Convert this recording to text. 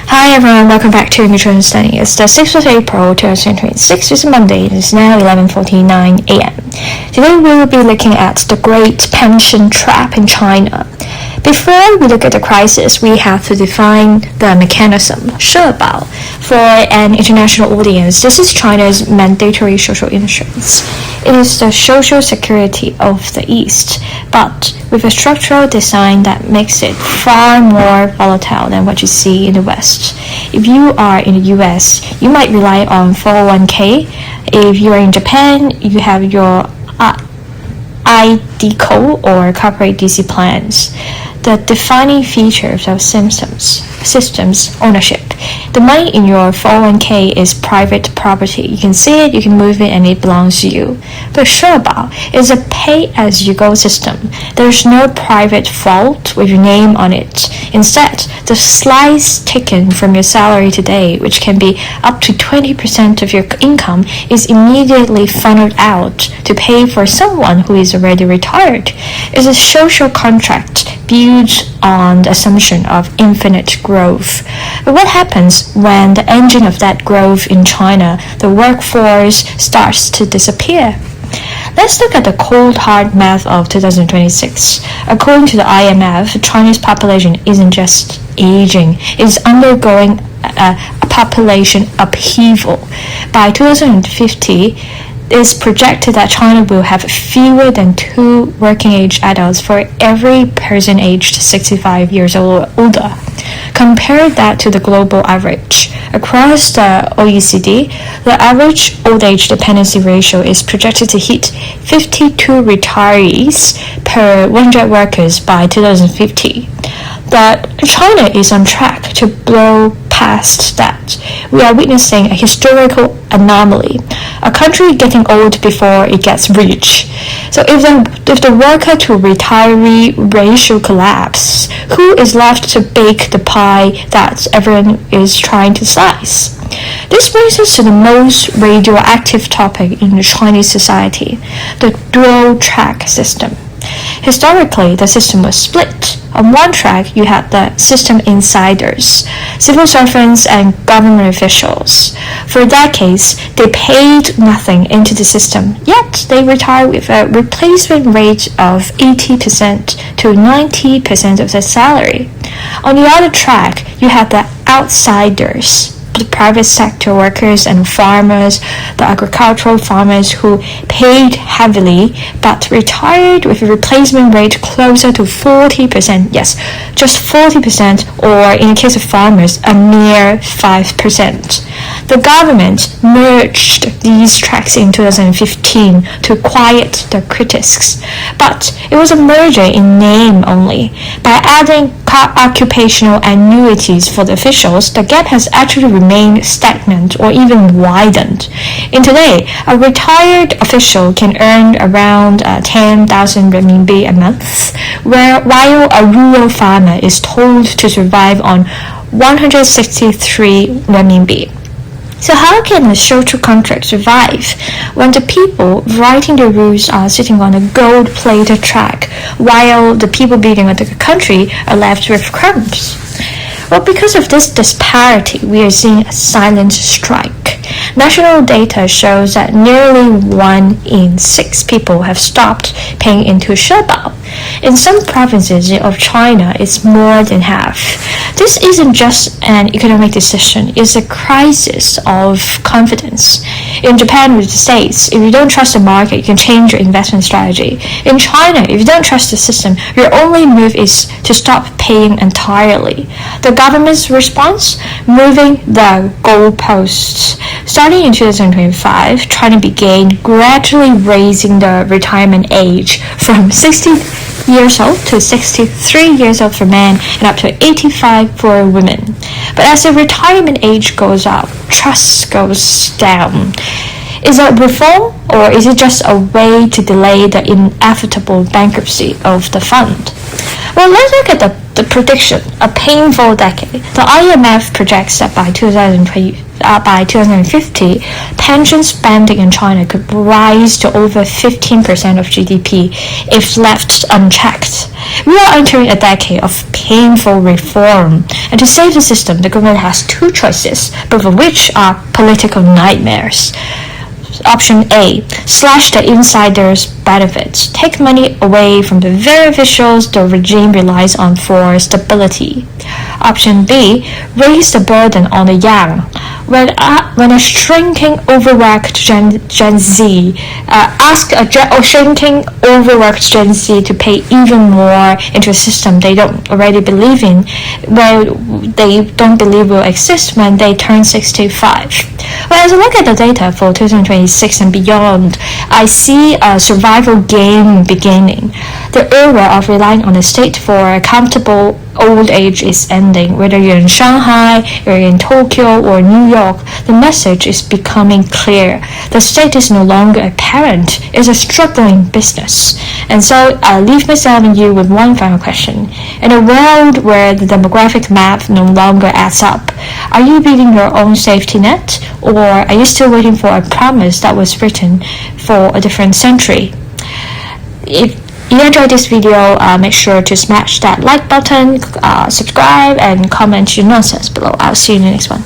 Hi everyone, welcome back to Mutual Understanding. It's the 6th of April 2026. It's Monday. It is now 11:49 a.m. Today we will be looking at the Great Pension Trap in China. Before we look at the crisis, we have to define the mechanism. Shèbǎo. For an international audience, this is China's mandatory social insurance. It is the social security of the East, but with a structural design that makes it far more volatile than what you see in the West. If you are in the US, you might rely on 401k. If you are in Japan, you have your iDeCo or corporate DC plans. The defining features of systems ownership. The money in your 401k is private property. You can see it, you can move it, and it belongs to you. But Shèbǎo is a pay-as-you-go system. There's no private vault with your name on it. Instead, the slice taken from your salary today, which can be up to 20% of your income, is immediately funneled out to pay for someone who is already retired. It's a social contract built on the assumption of infinite growth. But what happens when the engine of that growth in China, the workforce, starts to disappear? Let's look at the cold hard math of 2026. According to the IMF, China's population isn't just aging, it's undergoing a population upheaval. By 2050, it's projected that China will have fewer than 2 working-age adults for every person aged 65 years or older. Compare that to the global average. Across the OECD, the average old-age dependency ratio is projected to hit 52 retirees per 100 workers by 2050. But China is on track to blow past that. We are witnessing a historical anomaly, a country getting old before it gets rich. So if the worker to retiree ratio collapses, who is left to bake the pie that everyone is trying to slice? This brings us to the most radioactive topic in the Chinese society, the dual-track system. Historically, the system was split. On one track, you had the system insiders, civil servants and government officials. For decades, they paid nothing into the system, yet they retired with a replacement rate of 80% to 90% of their salary. On the other track, you had the outsiders, the private sector workers and farmers, the agricultural farmers who paid heavily but retired with a replacement rate closer to 40%. Yes, just 40%, or in the case of farmers, a mere 5%. The government merged these tracks in 2015 to quiet the critics, but it was a merger in name only. By adding occupational annuities for the officials, the gap has actually remained stagnant or even widened. In today, a retired official can earn around 10,000 RMB a month, while a rural farmer is told to survive on 163 RMB. So how can a social contract survive when the people writing the rules are sitting on a gold-plated track, while the people building the country are left with crumbs? Well, because of this disparity, we are seeing a silent strike. National data shows that nearly 1 in 6 people have stopped paying into Shèbǎo. In some provinces of China, it's more than half. This isn't just an economic decision, it's a crisis of confidence. In Japan with the States, if you don't trust the market, you can change your investment strategy. In China, if you don't trust the system, your only move is to stop paying entirely. The government's response? Moving the goalposts. Starting in 2025, China began gradually raising the retirement age from 60 years old to 63 years old for men and up to 85 for women. But as the retirement age goes up, trust goes down. Is it reform, or is it just a way to delay the inevitable bankruptcy of the fund? Well, let's look at the prediction, a painful decade. The IMF projects that by 2050, pension spending in China could rise to over 15% of GDP if left unchecked. We are entering a decade of painful reform, and to save the system, the government has two choices, both of which are political nightmares. Option A, slash the insiders' benefits. Take money away from the very officials the regime relies on for stability. Option B, raise the burden on the young. When a shrinking, overworked Gen Z ask a shrinking, overworked Gen Z to pay even more into a system they don't already believe in, well, they don't believe will exist when they turn 65. Well, as I look at the data for 2026 and beyond, I see a survival game beginning. The era of relying on the state for a comfortable old age is ending. Whether you're in Shanghai, you're in Tokyo, or New York, the message is becoming clear. The state is no longer a parent, it's a struggling business. And so I leave myself and you with one final question. In a world where the demographic map no longer adds up, are you building your own safety net, or are you still waiting for a promise that was written for a different century? If you enjoyed this video, make sure to smash that like button, subscribe, and comment your nonsense below. I'll see you in the next one.